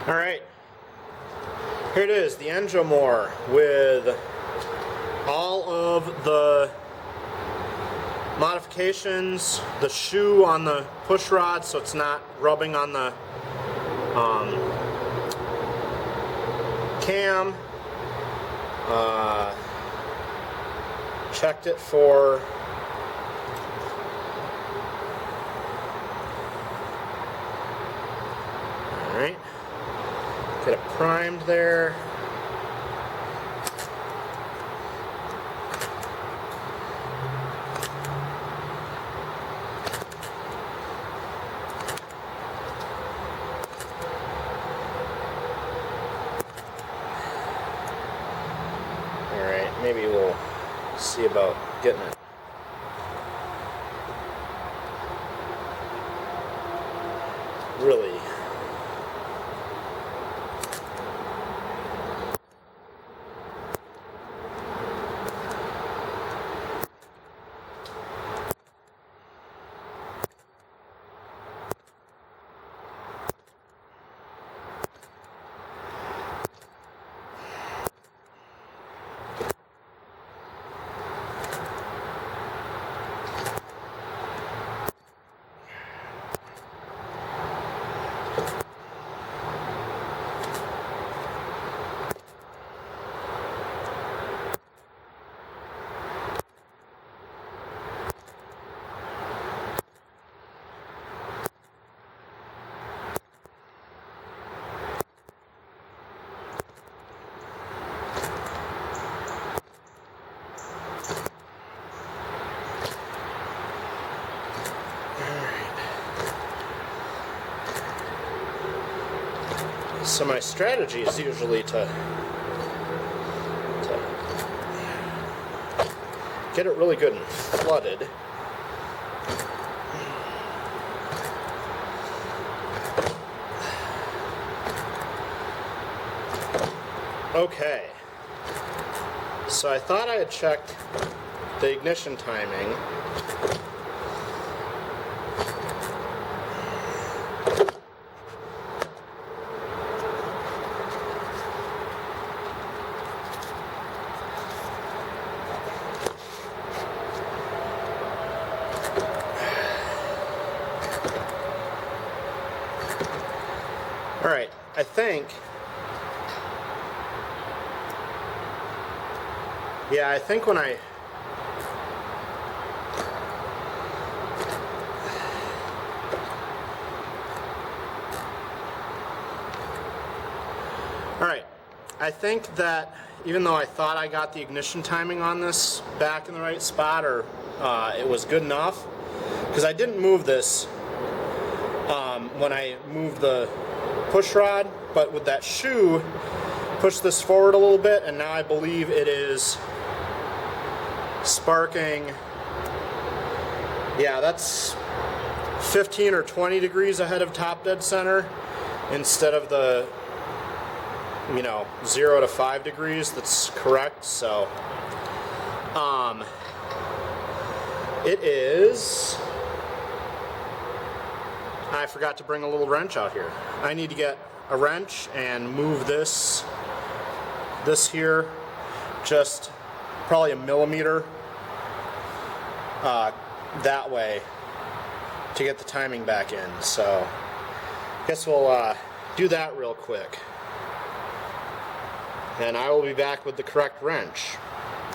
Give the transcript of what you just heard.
Alright, here it is, the Enjomor with all of the modifications, the shoe on the push rod so it's not rubbing on the cam. Checked it for alright. Get it primed there. Alright, maybe we'll see about getting it really So my strategy is usually to get it really good and flooded. Okay, so I thought I had checked the ignition timing. Alright, I think, when I, alright, I think that even though I thought I got the ignition timing on this back in the right spot, or it was good enough, because I didn't move this when I moved the push rod, but with that shoe, push this forward a little bit, and now I believe it is sparking. Yeah, that's 15 or 20 degrees ahead of top dead center instead of the 0 to 5 degrees. That's correct. So it is, I forgot to bring a little wrench out here. I need to get a wrench and move this here just probably a millimeter that way to get the timing back in. So I guess we'll do that real quick, and I will be back with the correct wrench.